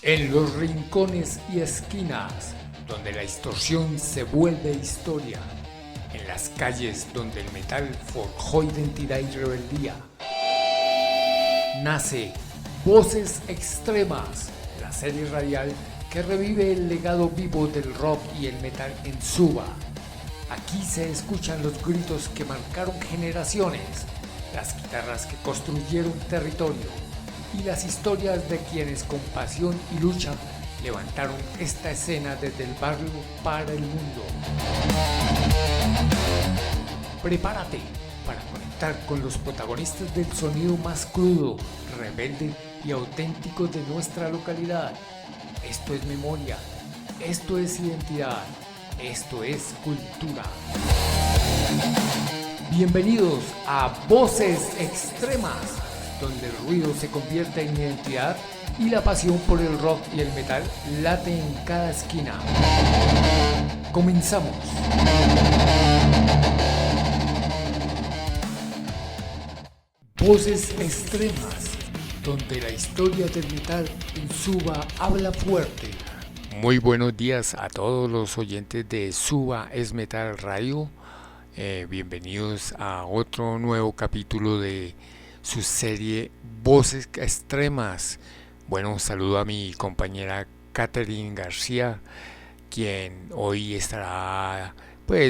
En los rincones y esquinas, donde la extorsión se vuelve historia. En las calles donde el metal forjó identidad y rebeldía. Nace Voces Extremas, la serie radial que revive el legado vivo del rock y el metal en Suba. Aquí se escuchan los gritos que marcaron generaciones, las guitarras que construyeron territorio y las historias de quienes con pasión y lucha levantaron esta escena desde el barrio para el mundo. Prepárate para conectar con los protagonistas del sonido más crudo, rebelde y auténtico de nuestra localidad. Esto es memoria, esto es identidad, esto es cultura. Bienvenidos a Voces Extremas, donde el ruido se convierte en identidad y la pasión por el rock y el metal late en cada esquina. Comenzamos. Voces Extremas, donde la historia del metal en Suba habla fuerte. Muy buenos días a todos los oyentes de Suba es Metal Radio. Bienvenidos a otro nuevo capítulo de su serie Voces Extremas. Bueno, un saludo a mi compañera Catherine García, quien hoy estará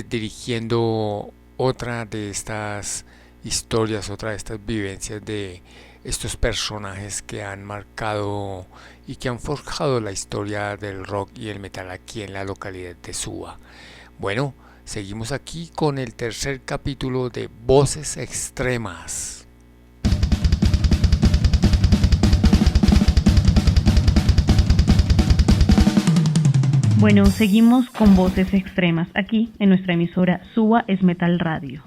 dirigiendo otra de estas historias, otra de estas vivencias de estos personajes que han marcado y que han forjado la historia del rock y el metal aquí en la localidad de Suba. Bueno, seguimos aquí con el tercer capítulo de Voces Extremas. Bueno, seguimos con Voces Extremas aquí en nuestra emisora Suba es Metal Radio.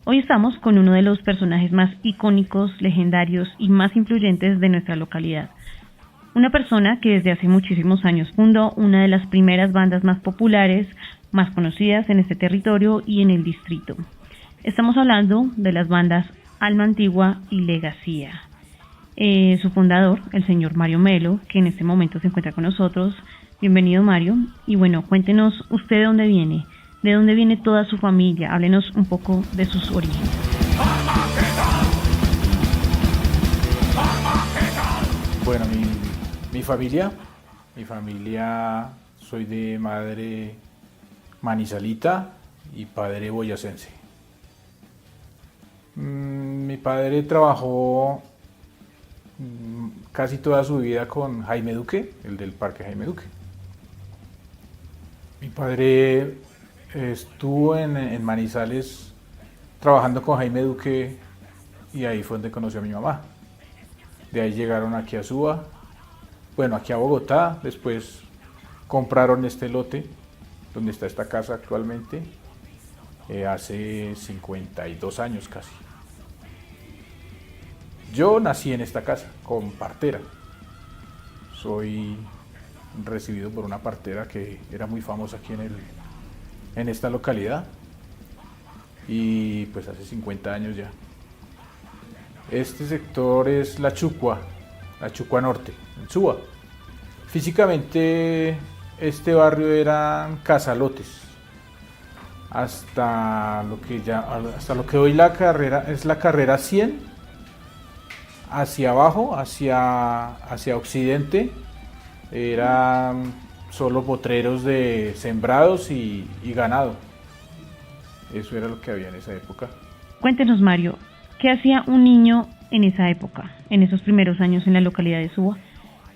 Hoy estamos con uno de los personajes más icónicos, legendarios y más influyentes de nuestra localidad. Una persona que desde hace muchísimos años fundó una de las primeras bandas más populares, más conocidas en este territorio y en el distrito. Estamos hablando de las bandas Alma Antigua y Legacía. Su fundador, el señor Mario Melo, que en este momento se encuentra con nosotros. Bienvenido, Mario. Y bueno, cuéntenos usted de dónde viene. ¿De dónde viene toda su familia? Háblenos un poco de sus orígenes. Bueno, mi familia, soy de madre manizalita y padre boyacense. Mi padre trabajó casi toda su vida con Jaime Duque, el del Parque Jaime Duque. Mi padre estuvo en Manizales trabajando con Jaime Duque y ahí fue donde conoció a mi mamá. De ahí llegaron aquí a Suba, aquí a Bogotá, después compraron este lote donde está esta casa actualmente, hace 52 años casi. Yo nací en esta casa con partera. Soy recibido por una partera que era muy famosa aquí en esta localidad y pues hace 50 años ya. Este sector es la Chucua Norte, en Suba. Físicamente este barrio eran casalotes hasta lo que hoy la carrera es la carrera 100 hacia abajo, hacia occidente, eran solo potreros de sembrados y ganado. Eso era lo que había en esa época. Cuéntenos, Mario, ¿qué hacía un niño en esa época, en esos primeros años en la localidad de Suba?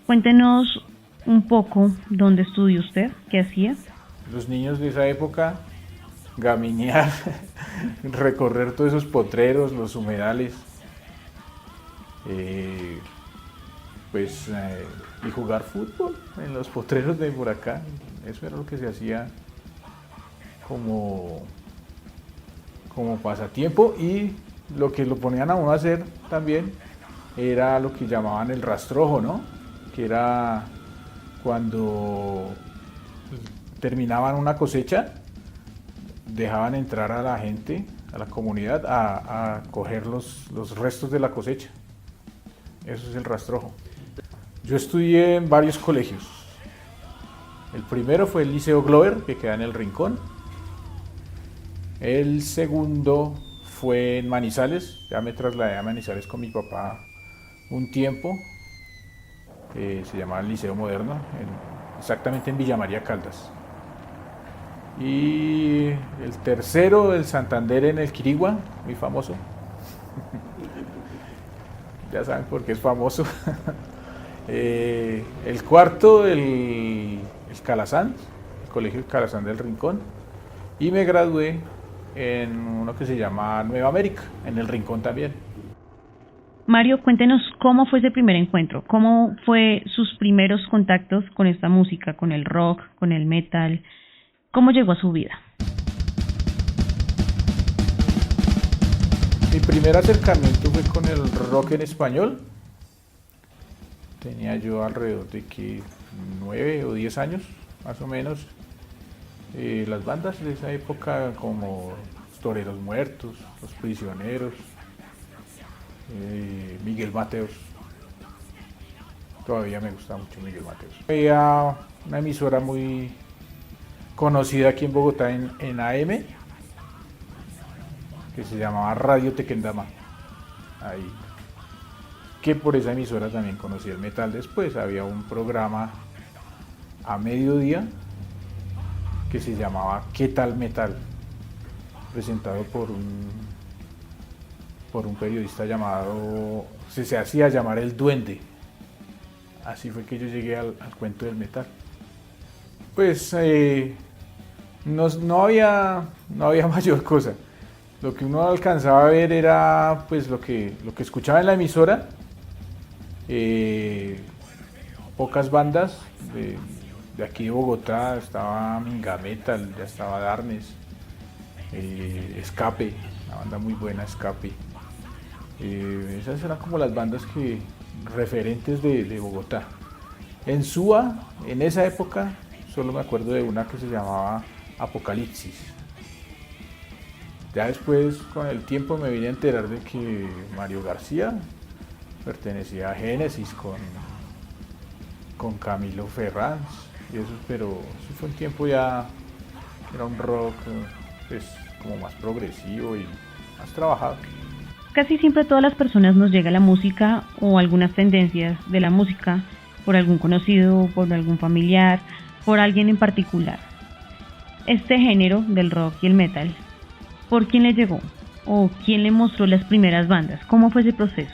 Cuéntenos un poco dónde estudió usted, qué hacía. Los niños de esa época, gaminear, recorrer todos esos potreros, los humedales, y jugar fútbol en los potreros de por acá. Eso era lo que se hacía como pasatiempo, y lo que lo ponían a uno a hacer también era lo que llamaban el rastrojo, ¿no? Que era cuando terminaban una cosecha, dejaban entrar a la gente, a la comunidad, a coger los restos de la cosecha. Eso es el rastrojo. Yo estudié en varios colegios. El primero fue el Liceo Glover, que queda en El Rincón. El segundo fue en Manizales. Ya me trasladé a Manizales con mi papá un tiempo. Se llamaba el Liceo Moderno, exactamente en Villa María Caldas. Y el tercero, el Santander en el Quirigua, muy famoso. Ya saben por qué es famoso. El cuarto, el Calazán, el Colegio Calazán del Rincón. Y me gradué en uno que se llama Nueva América, en el Rincón también. Mario, cuéntenos cómo fue ese primer encuentro, cómo fue sus primeros contactos con esta música, con el rock, con el metal, cómo llegó a su vida. Mi primer acercamiento fue con el rock en español. Tenía yo alrededor de 9 o 10 años, más o menos. Las bandas de esa época como Los Toreros Muertos, Los Prisioneros, Miguel Mateos. Todavía me gusta mucho Miguel Mateos. Había una emisora muy conocida aquí en Bogotá en AM, que se llamaba Radio Tequendama. Ahí, que por esa emisora también conocí el metal. Después había un programa a mediodía que se llamaba ¿Qué tal metal?, presentado por un periodista llamado, se hacía llamar El Duende. Así fue que yo llegué al cuento del metal. Pues no había mayor cosa. Lo que uno alcanzaba a ver era pues lo que escuchaba en la emisora. Pocas bandas de aquí de Bogotá. Estaba Minga Metal, ya estaba Darnes, Escape, una banda muy buena, Escape. Esas eran como las bandas referentes de Bogotá. En Suba, en esa época, solo me acuerdo de una que se llamaba Apocalipsis. Ya después, con el tiempo, me vine a enterar de que Mario García pertenecía a Génesis con Camilo Ferranz y eso, pero eso fue un tiempo ya, era un rock pues como más progresivo y más trabajado. Casi siempre a todas las personas nos llega la música o algunas tendencias de la música por algún conocido, por algún familiar, por alguien en particular. Este género del rock y el metal, ¿por quién le llegó? ¿O quién le mostró las primeras bandas? ¿Cómo fue ese proceso?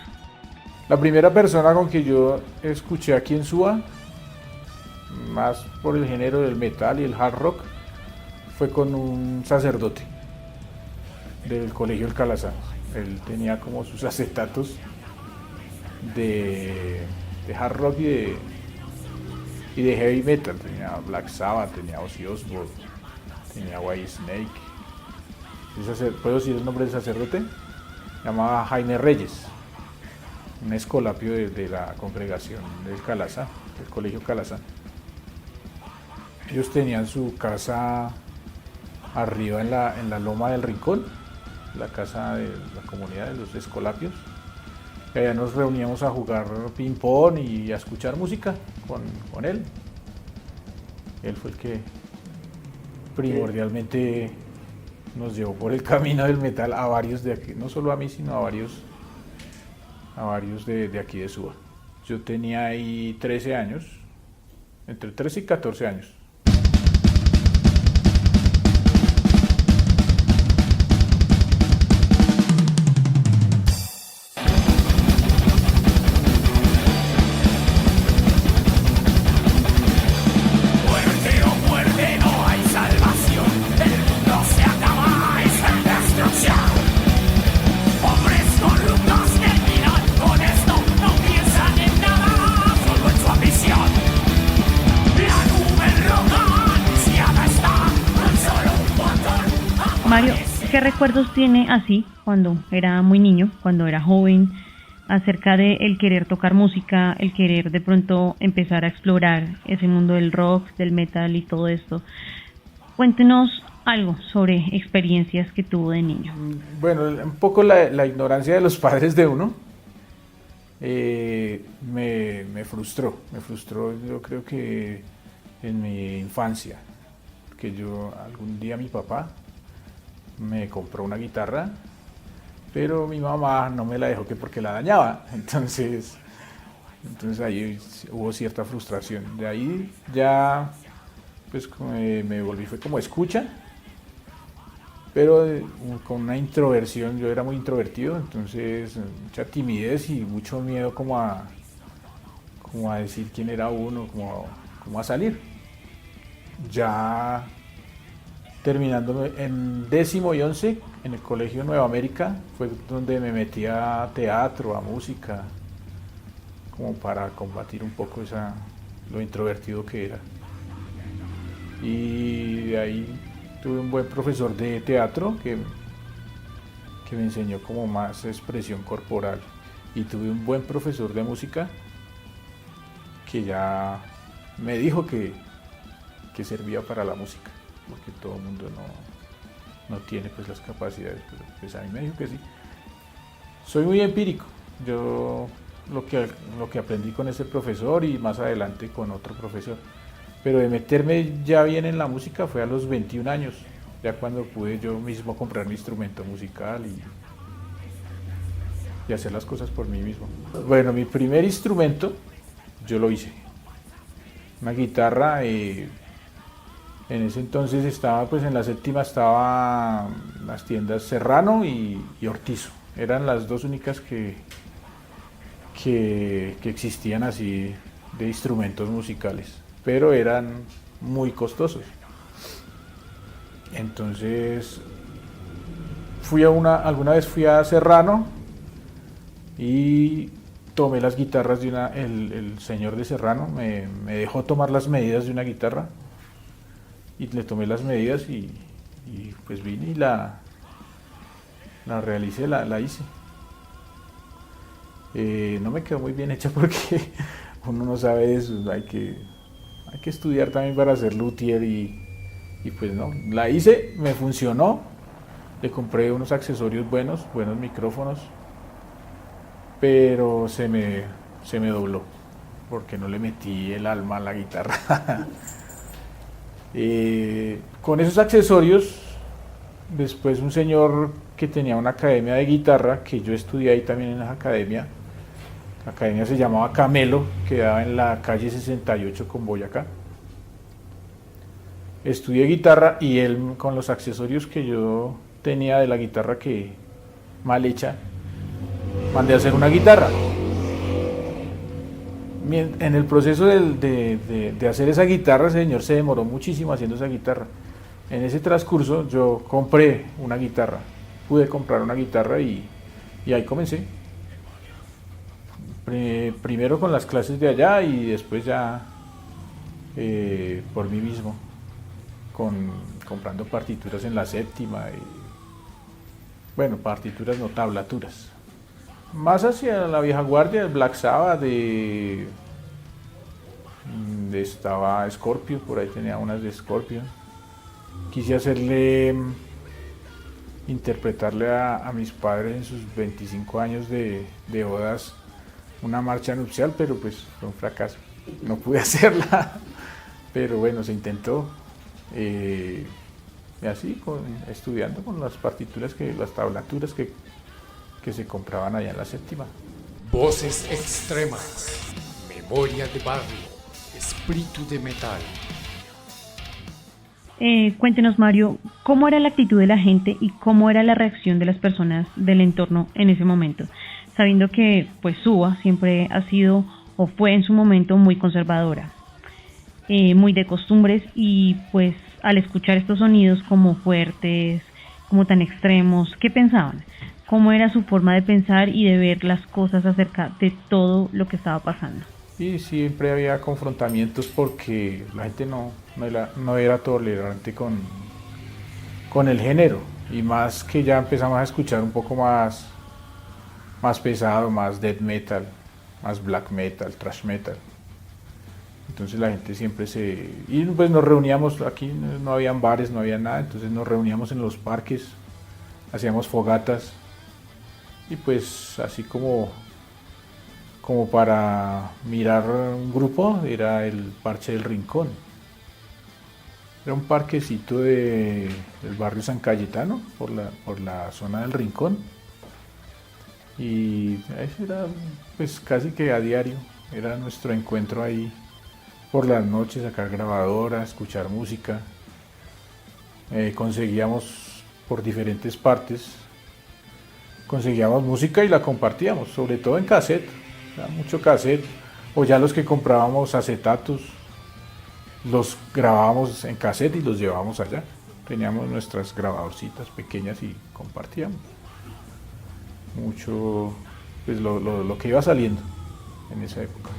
La primera persona con que yo escuché aquí en Suba, más por el género del metal y el hard rock, fue con un sacerdote del Colegio El Calazán. Él tenía como sus acetatos de hard rock y de heavy metal. Tenía Black Sabbath, tenía Ozzy Osbourne, tenía Whitesnake. ¿Puedo decir el nombre del sacerdote? Se llamaba Jaime Reyes, un escolapio de la congregación del Calazán, del Colegio Calazán. Ellos tenían su casa arriba en la loma del Rincón, la casa de la comunidad de los escolapios. Y allá nos reuníamos a jugar ping pong y a escuchar música con él. Él fue el que primordialmente nos llevó por el camino del metal a varios de aquí, no solo a mí, sino a varios de aquí de Suba. Yo tenía ahí 13 años, entre 13 y 14 años. Mario, ¿qué recuerdos tiene así cuando era muy niño, cuando era joven, acerca de el querer tocar música, el querer de pronto empezar a explorar ese mundo del rock, del metal y todo esto? Cuéntenos algo sobre experiencias que tuvo de niño. Bueno, un poco la ignorancia de los padres de uno. me frustró, yo creo que en mi infancia, que yo algún día mi papá me compró una guitarra, pero mi mamá no me la dejó que porque la dañaba, entonces ahí hubo cierta frustración. De ahí ya pues me volví, fue como escucha, pero con una introversión. Yo era muy introvertido, entonces mucha timidez y mucho miedo como a decir quién era uno, como a salir. Ya terminando en 10º y 11 en el Colegio Nueva América fue donde me metí a teatro, a música, como para combatir un poco lo introvertido que era. Y de ahí tuve un buen profesor de teatro que me enseñó como más expresión corporal, y tuve un buen profesor de música que ya me dijo que servía para la música, porque todo el mundo no tiene pues las capacidades, pero pues a mí me dijo que sí. Soy muy empírico, yo lo que aprendí con ese profesor y más adelante con otro profesor, pero de meterme ya bien en la música fue a los 21 años, ya cuando pude yo mismo comprar mi instrumento musical y hacer las cosas por mí mismo. Bueno, mi primer instrumento yo lo hice, una guitarra. En ese entonces estaba, pues en la séptima estaba las tiendas Serrano y Ortizo. Eran las dos únicas que existían así de instrumentos musicales, pero eran muy costosos. Entonces alguna vez fui a Serrano y tomé las guitarras el señor de Serrano me dejó tomar las medidas de una guitarra. Y le tomé las medidas y pues vine y la realicé, la hice. No me quedó muy bien hecha porque uno no sabe eso, hay que estudiar también para ser luthier y pues no, la hice, me funcionó, le compré unos accesorios buenos micrófonos, pero se me dobló porque no le metí el alma a la guitarra. Con esos accesorios, después un señor que tenía una academia de guitarra, que yo estudié ahí también en esa academia, la academia se llamaba Camelo, quedaba en la calle 68 con Boyacá. Estudié guitarra y él, con los accesorios que yo tenía de la guitarra que mal hecha, mandé a hacer una guitarra. En el proceso de hacer esa guitarra, ese señor se demoró muchísimo haciendo esa guitarra. En ese transcurso yo compré una guitarra, pude comprar una guitarra y ahí comencé. Primero con las clases de allá y después ya por mí mismo, comprando partituras en la séptima. Bueno, partituras no, tablaturas. Más hacia la vieja guardia, el Black Sabbath, estaba Scorpio, por ahí tenía unas de Scorpio. Quise interpretarle a mis padres en sus 25 años de bodas una marcha nupcial, pero pues fue un fracaso, no pude hacerla, pero bueno, se intentó. Y así, estudiando con las partituras, las tablaturas que se compraban allá en la séptima. Voces extremas, memoria de barrio, espíritu de metal. Cuéntenos, Mario, ¿cómo era la actitud de la gente y cómo era la reacción de las personas del entorno en ese momento? Sabiendo que pues Suba siempre ha sido o fue en su momento muy conservadora, muy de costumbres, y pues al escuchar estos sonidos como fuertes, como tan extremos, ¿qué pensaban? ¿Cómo era su forma de pensar y de ver las cosas acerca de todo lo que estaba pasando? Y siempre había confrontamientos porque la gente no era tolerante con el género, y más que ya empezamos a escuchar un poco más pesado, más death metal, más black metal, thrash metal. Entonces la gente siempre y pues nos reuníamos, aquí no habían bares, no había nada, entonces nos reuníamos en los parques, hacíamos fogatas, y pues así como como para mirar un grupo, era el Parche del Rincón. Era un parquecito del barrio San Cayetano, por la zona del Rincón. Y eso era pues casi que a diario, era nuestro encuentro ahí por las noches, sacar grabadora, escuchar música. Conseguíamos por diferentes partes, conseguíamos música y la compartíamos, sobre todo en cassette, mucho cassette, o ya los que comprábamos acetatos, los grabábamos en cassette y los llevábamos allá. Teníamos nuestras grabadorcitas pequeñas y compartíamos mucho pues, lo que iba saliendo en esa época.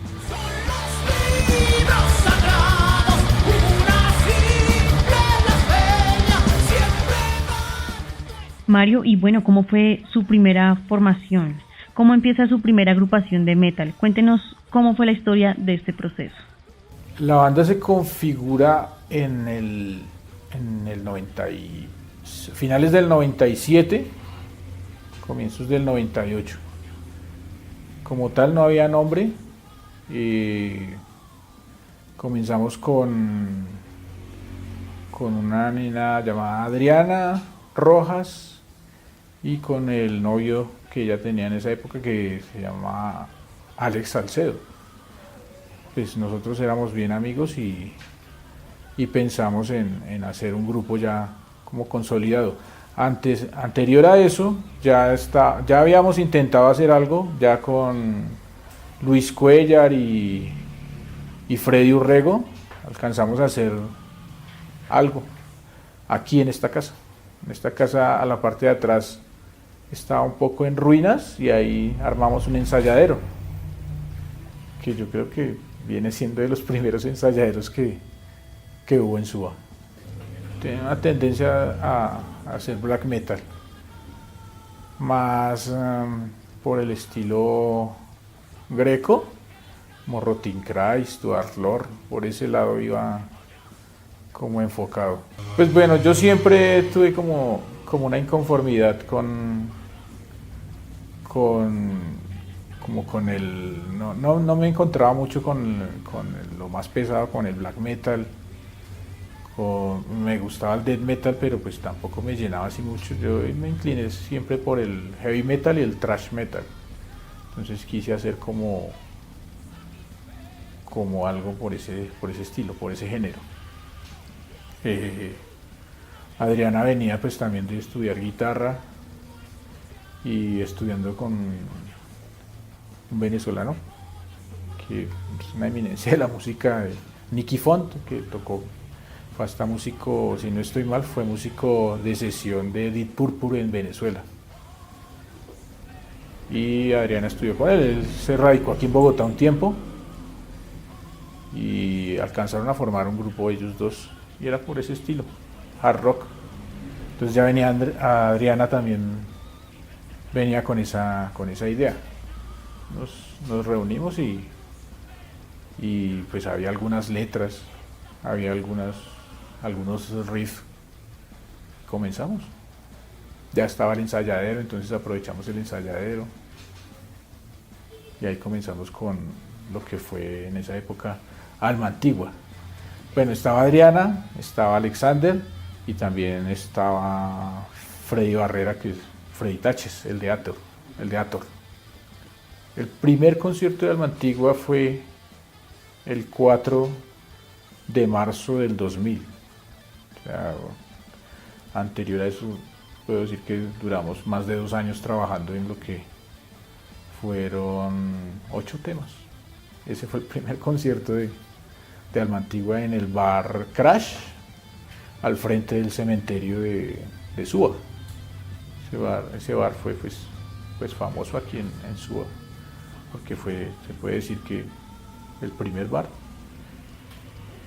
Mario, y bueno, ¿cómo fue su primera formación? ¿Cómo empieza su primera agrupación de metal? Cuéntenos cómo fue la historia de este proceso. La banda se configura en el 90 finales del 97, comienzos del 98. Como tal no había nombre. Comenzamos con una nena llamada Adriana Rojas y con el novio que ella tenía en esa época, que se llama Alex Salcedo. Pues nosotros éramos bien amigos y pensamos en hacer un grupo ya como consolidado. Anterior a eso ya habíamos intentado hacer algo ya con Luis Cuellar y Freddy Urrego. Alcanzamos a hacer algo aquí en esta casa. En esta casa, a la parte de atrás, estaba un poco en ruinas y ahí armamos un ensayadero, que yo creo que viene siendo de los primeros ensayaderos que hubo en Suba. Tiene una tendencia a hacer black metal, más por el estilo greco, como Rotting Christ, Stuart Lord, por ese lado iba como enfocado. Pues bueno, yo siempre tuve como una inconformidad con el... No me encontraba mucho con lo más pesado, con el black metal. Me gustaba el death metal, pero pues tampoco me llenaba así mucho. Yo me incliné siempre por el heavy metal y el thrash metal. Entonces quise hacer como algo por ese estilo, por ese género. Adriana venía pues también de estudiar guitarra y estudiando con un venezolano que es una eminencia de la música, Nicky Font, que tocó, fue hasta músico, si no estoy mal, fue músico de sesión de Deep Purple en Venezuela. Y Adriana estudió con él se radicó aquí en Bogotá un tiempo y alcanzaron a formar un grupo ellos dos, y era por ese estilo, hard rock. Entonces ya venía Adriana también, venía con esa idea. Nos reunimos y pues había algunas letras, había algunos riffs. Comenzamos. Ya estaba el ensayadero, entonces aprovechamos el ensayadero y ahí comenzamos con lo que fue en esa época Alma Antigua. Bueno, estaba Adriana, estaba Alexander y también estaba Freddy Barrera, que es Freddy Taches, el de Ator. El primer concierto de Alma Antigua fue el 4 de marzo del 2000. O sea, anterior a eso, puedo decir que duramos más de 2 años trabajando en lo que fueron 8 temas. Ese fue el primer concierto de Alma Antigua en el bar Crash, al frente del cementerio de Suba. Ese bar fue pues famoso aquí en Suba, porque se puede decir que el primer bar,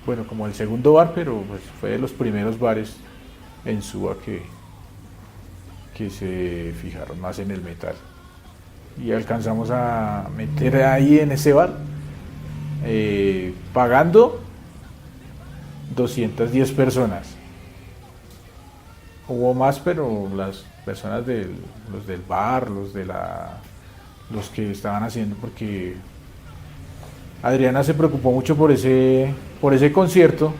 bueno, como el segundo bar, pero pues fue de los primeros bares en Suba que se fijaron más en el metal. Y alcanzamos a meter ahí en ese bar, pagando 210 personas. Hubo más, pero las personas los del bar, los que estaban haciendo, porque Adriana se preocupó mucho por ese concierto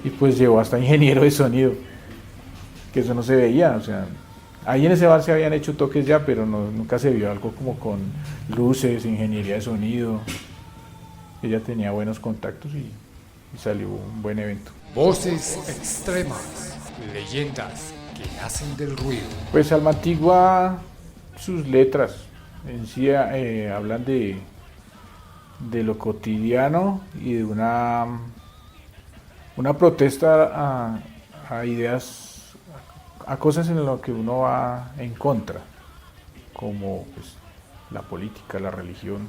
y pues llevó hasta ingeniero de sonido, que eso no se veía, o sea, ahí en ese bar se habían hecho toques ya, pero nunca se vio algo como con luces, ingeniería de sonido. Ella tenía buenos contactos y salió un buen evento. Voces extremas, leyendas que nacen del ruido. Pues Alma Antigua, sus letras en sí hablan de lo cotidiano y de una protesta a ideas, a cosas en lo que uno va en contra, como pues, la política, la religión,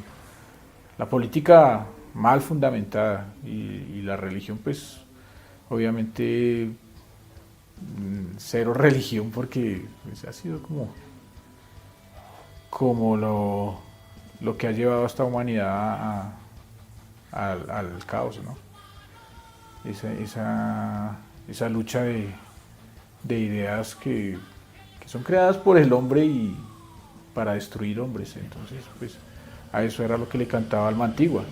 la política mal fundamentada y la religión pues obviamente cero religión porque pues, ha sido como lo que ha llevado a esta humanidad al caos, ¿no? Esa lucha de ideas que son creadas por el hombre y para destruir hombres. Entonces, pues, a eso era lo que le cantaba Alma Antigua.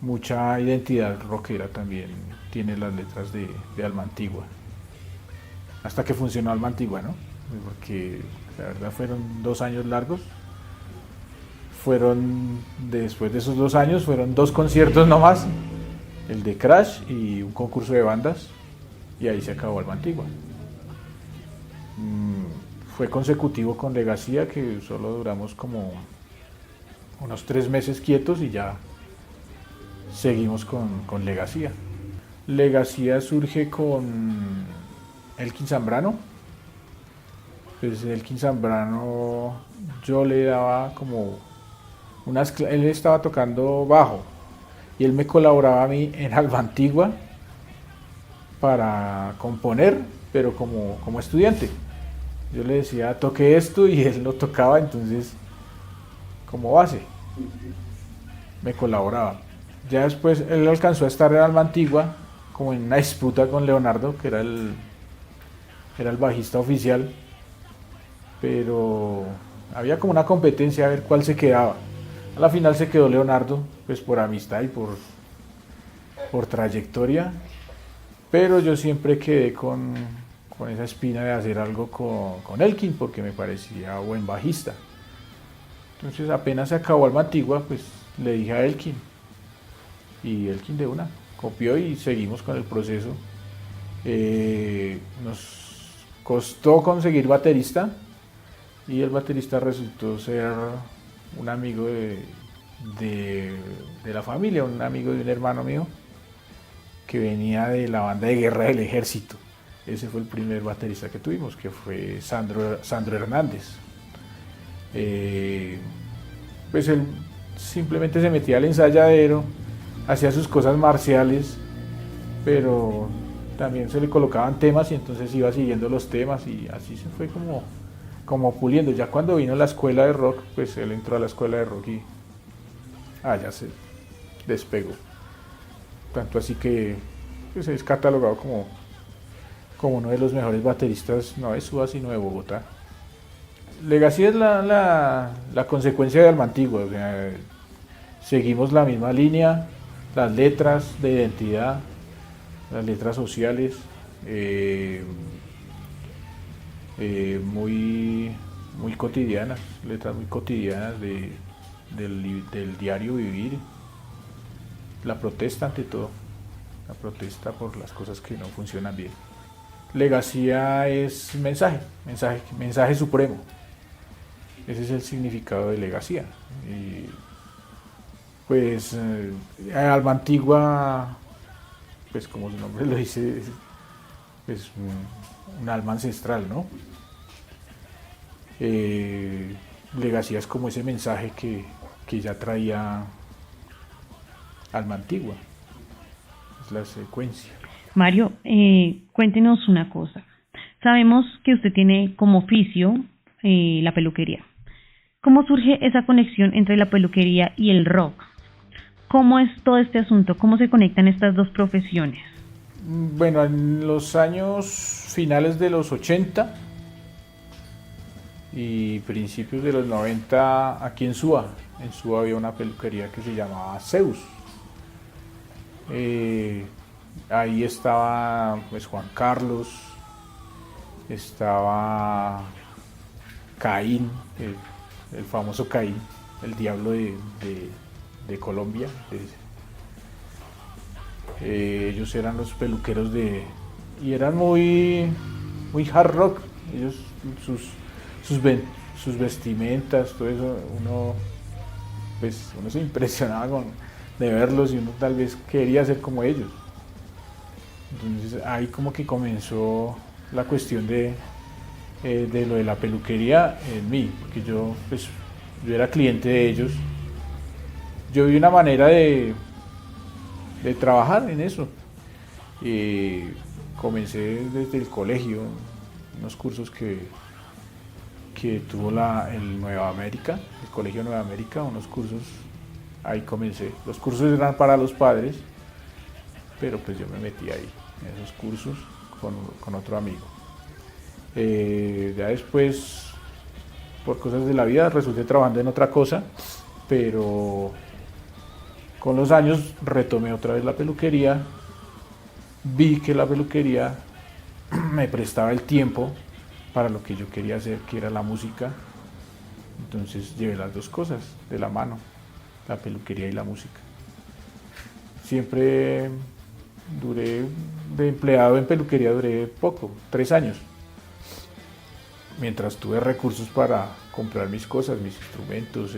Mucha identidad rockera también tiene las letras de Alma Antigua. Hasta que funcionó Alma Antigua, ¿no? Porque la verdad fueron 2 años largos. Después de esos 2 años, fueron 2 conciertos nomás, el de Crash y un concurso de bandas, y ahí se acabó Alma Antigua. Fue consecutivo con Legacía, que solo duramos como unos 3 meses quietos y ya seguimos con Legacía. Legacía surge con Elkin Zambrano. Pues Elkin Zambrano yo le daba como él estaba tocando bajo y él me colaboraba a mí en Alma Antigua para componer, pero como estudiante. Yo le decía, toque esto y él lo tocaba, entonces como base me colaboraba. Ya después él alcanzó a estar en Alma Antigua como en una disputa con Leonardo, que era el bajista oficial, pero había como una competencia a ver cuál se quedaba. A la final se quedó Leonardo, pues por amistad y por trayectoria, pero yo siempre quedé con esa espina de hacer algo con Elkin, porque me parecía buen bajista. Entonces apenas se acabó Alma Antigua, pues le dije a Elkin, y Elkin de una copió y seguimos con el proceso. Nos costó conseguir baterista, y el baterista resultó ser un amigo de la familia, un amigo de un hermano mío que venía de la banda de guerra del ejército. Ese fue el primer baterista que tuvimos, que fue Sandro Hernández. Pues él simplemente se metía al ensayadero, hacía sus cosas marciales, pero también se le colocaban temas y entonces iba siguiendo los temas y así se fue como puliendo. Ya cuando vino la escuela de rock, pues él entró a la escuela de rock y ya se despegó. Tanto así que pues, es catalogado como uno de los mejores bateristas, no de Suba, sino de Bogotá. Legacía es la consecuencia de Alma Antigua, o sea, seguimos la misma línea, las letras de identidad, las letras sociales, muy cotidianas, letras muy cotidianas del diario vivir, la protesta ante todo, la protesta por las cosas que no funcionan bien. Legacía es mensaje supremo. Ese es el significado de Legacía. Y pues Alma Antigua, pues como su nombre lo dice, es un alma ancestral, ¿no? Legacía es como ese mensaje que ya traía Alma Antigua. Es la secuencia. Mario, cuéntenos una cosa. Sabemos que usted tiene como oficio la peluquería. ¿Cómo surge esa conexión entre la peluquería y el rock? ¿Cómo es todo este asunto? ¿Cómo se conectan estas dos profesiones? Bueno, en los años finales de los 80, y principios de los 90 aquí en Suba. En Suba había una peluquería que se llamaba Zeus. Ahí estaba pues Juan Carlos, estaba Caín, el famoso Caín, el diablo de Colombia. Ellos eran los peluqueros y eran muy hard rock. Ellos, sus vestimentas, todo eso, uno se impresionaba de verlos y uno tal vez quería ser como ellos. Entonces ahí como que comenzó la cuestión de lo de la peluquería en mí, porque yo era cliente de ellos. Yo vi una manera de trabajar en eso. Comencé desde el colegio, unos cursos que tuvo el Nueva América, el Colegio Nueva América, unos cursos, ahí comencé. Los cursos eran para los padres, pero pues yo me metí ahí, en esos cursos, con otro amigo. Ya después, por cosas de la vida, resulté trabajando en otra cosa, pero con los años retomé otra vez la peluquería, vi que la peluquería me prestaba el tiempo para lo que yo quería hacer, que era la música. Entonces llevé las dos cosas de la mano, la peluquería y la música. Siempre duré de empleado en peluquería, duré poco, 3 años. Mientras tuve recursos para comprar mis cosas, mis instrumentos.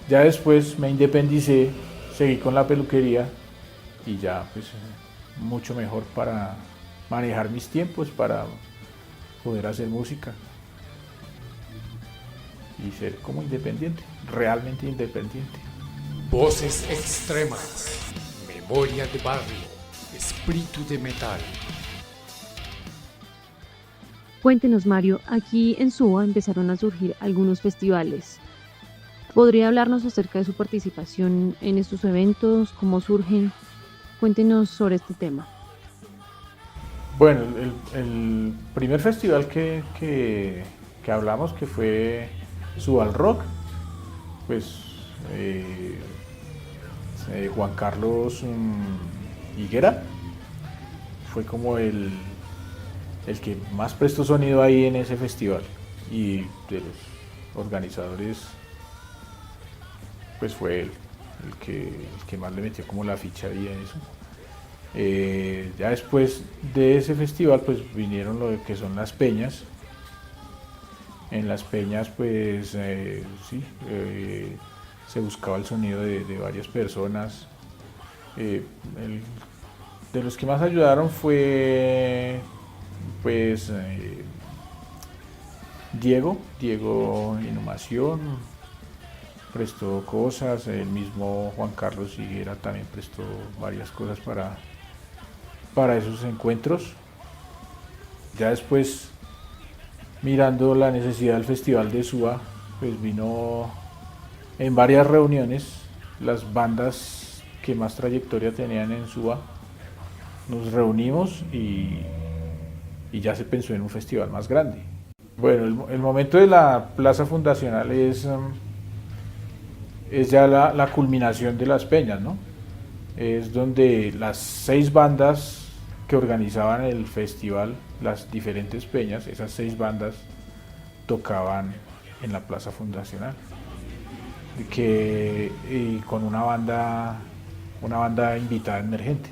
Ya después me independicé, seguí con la peluquería y ya pues mucho mejor para manejar mis tiempos, para poder hacer música y ser como independiente, realmente independiente. Voces extremas, memoria de barrio, espíritu de metal. Cuéntenos, Mario, aquí en Suba empezaron a surgir algunos festivales. ¿Podría hablarnos acerca de su participación en estos eventos? ¿Cómo surgen? Cuéntenos sobre este tema. Bueno, el primer festival que hablamos, que fue Subal Rock, pues Juan Carlos Higuera fue como el que más prestó sonido ahí en ese festival, y de los organizadores pues fue él el que más le metió como la ficha ahí en eso. Ya después de ese festival pues vinieron lo que son las peñas. En las peñas pues se buscaba el sonido de varias personas. De los que más ayudaron fue pues Diego Inhumación prestó cosas, el mismo Juan Carlos Higuera también prestó varias cosas para esos encuentros. Ya después, mirando la necesidad del Festival de Suba, pues vino en varias reuniones las bandas que más trayectoria tenían en Suba. Nos reunimos y ya se pensó en un festival más grande. Bueno, el momento de la plaza fundacional es ya la culminación de las peñas, ¿no? Es donde las 6 bandas que organizaban el festival, las diferentes peñas, esas 6 bandas tocaban en la plaza fundacional, y con una banda invitada emergente.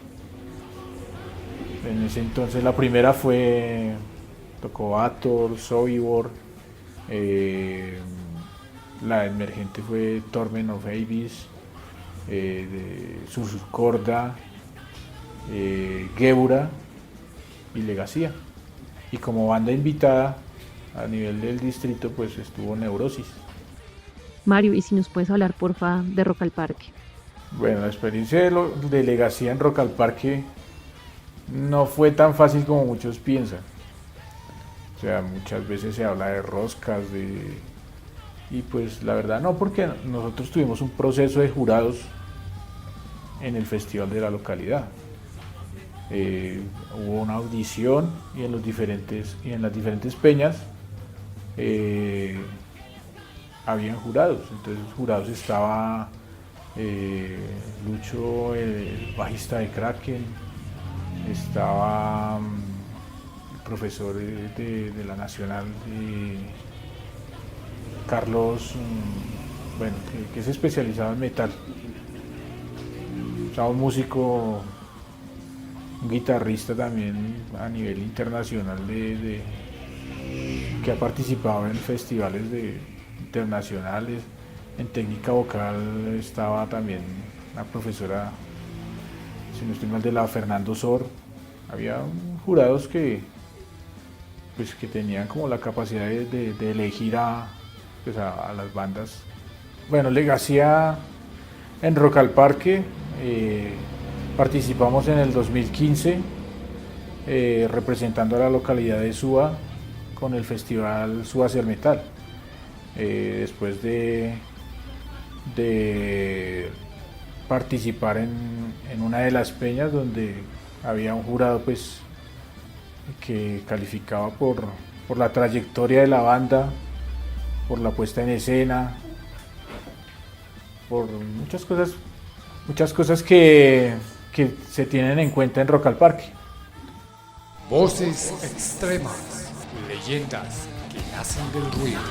En ese entonces la primera tocó Ator, Sobibor, la emergente fue Torment of Abyss, Surcorda, Gebura y Legacía. Y como banda invitada a nivel del distrito pues estuvo Neurosis. Mario, y si nos puedes hablar porfa de Rock al Parque. Bueno, la experiencia de Legacía en Rock al Parque no fue tan fácil como muchos piensan. O sea, muchas veces se habla de roscas, y pues la verdad no, porque nosotros tuvimos un proceso de jurados en el festival de la localidad. Hubo una audición y en las diferentes peñas habían jurados. Entonces los jurados estaba Lucho, el bajista de Kraken, estaba el profesor de la Nacional, Carlos, bueno, que es especializado en metal. Estaba un músico, un guitarrista también a nivel internacional que ha participado en festivales internacionales. En técnica vocal estaba también la profesora, si no estoy mal, de la Fernando Sor. Había jurados que tenían como la capacidad de elegir a las bandas. Bueno, Legacía en Rock al Parque, participamos en el 2015 representando a la localidad de Suba con el festival Suba hacia el Metal. Después de participar en una de las peñas donde había un jurado pues que calificaba por la trayectoria de la banda, por la puesta en escena, por muchas cosas que se tienen en cuenta en Rock al Parque. Voces extremas, leyendas que nacen del ruido.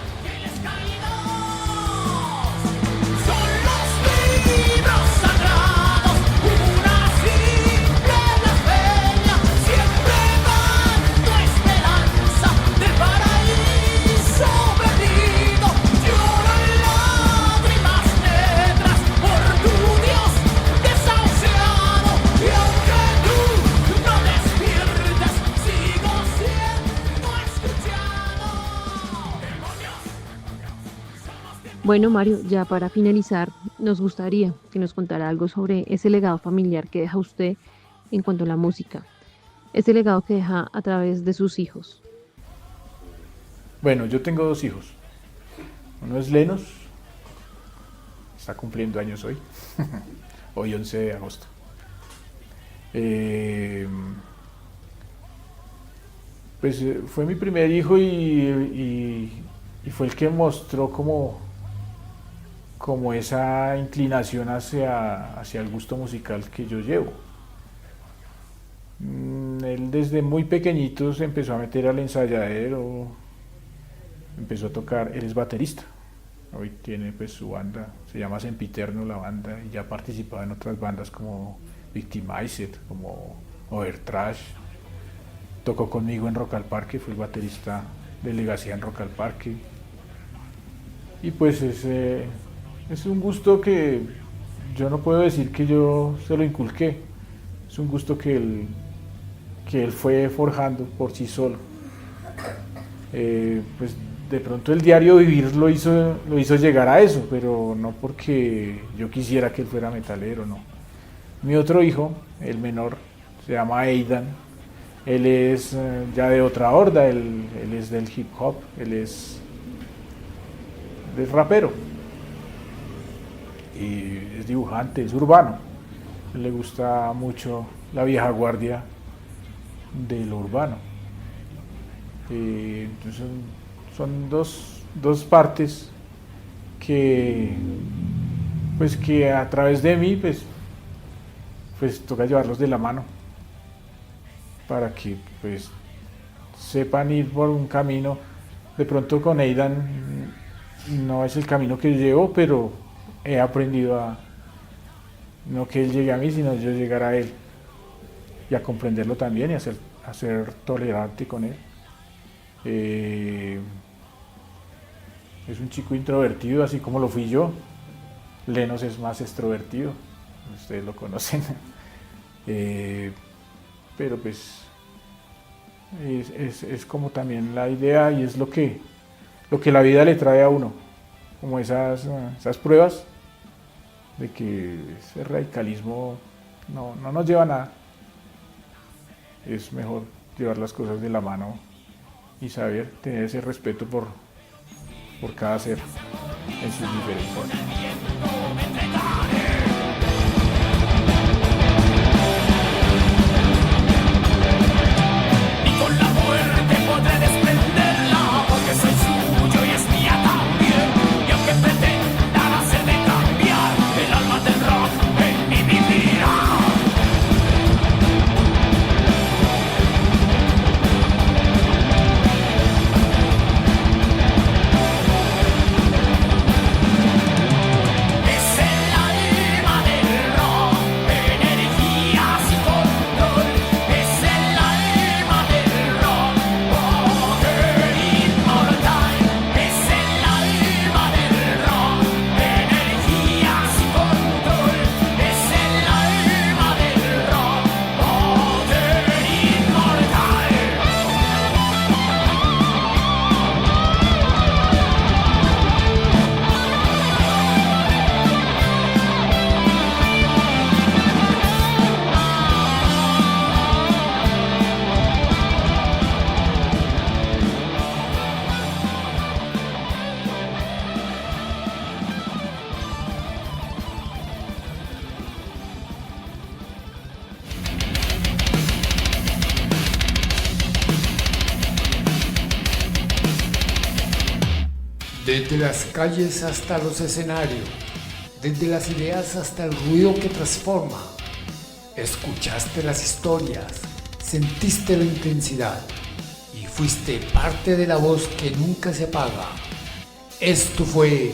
Bueno, Mario, ya para finalizar, nos gustaría que nos contara algo sobre ese legado familiar que deja usted en cuanto a la música, ese legado que deja a través de sus hijos. Bueno, yo tengo 2 hijos. Uno es Lenos, está cumpliendo años hoy, hoy 11 de agosto. Fue mi primer hijo y fue el que mostró como esa inclinación hacia el gusto musical que yo llevo. Él desde muy pequeñito se empezó a meter al ensayadero, empezó a tocar, él es baterista, hoy tiene pues su banda, se llama Sempiterno la banda, y ya ha participado en otras bandas como Victimized, como Overtrash. Tocó conmigo en Rock al Parque, fui baterista de Legacía en Rock al Parque. Y pues es un gusto que yo no puedo decir que yo se lo inculqué, es un gusto que él fue forjando por sí solo. Pues de pronto el diario vivir lo hizo llegar a eso, pero no porque yo quisiera que él fuera metalero, no. Mi otro hijo, el menor, se llama Aidan, él es ya de otra horda, él es del hip hop, él es rapero. Y es dibujante, es urbano. Le gusta mucho la vieja guardia de lo urbano. Entonces son dos partes que a través de mí pues toca llevarlos de la mano para que pues sepan ir por un camino. De pronto con Aidan no es el camino que yo llevo, pero he aprendido no que él llegue a mí, sino yo llegar a él y a comprenderlo también y a ser tolerante con él. Es un chico introvertido, así como lo fui yo. Lenos es más extrovertido, ustedes lo conocen. Pero pues es como también la idea y es lo que la vida le trae a uno, como esas pruebas de que ese radicalismo no nos lleva a nada. Es mejor llevar las cosas de la mano y saber tener ese respeto por cada ser en sus diferencias. Y con la muerte podré desprenderla, porque soy su Desde las calles hasta los escenarios, desde las ideas hasta el ruido que transforma. Escuchaste las historias, sentiste la intensidad y fuiste parte de la voz que nunca se apaga. Esto fue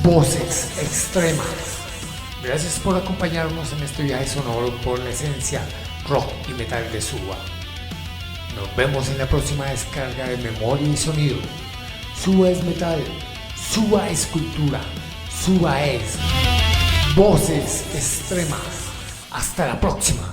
Voces Extremas. Gracias por acompañarnos en este viaje sonoro por la esencia rock y metal de Suba. Nos vemos en la próxima descarga de memoria y sonido. Suba es metal, Suba es cultura, Suba es Voces Extremas. Hasta la próxima.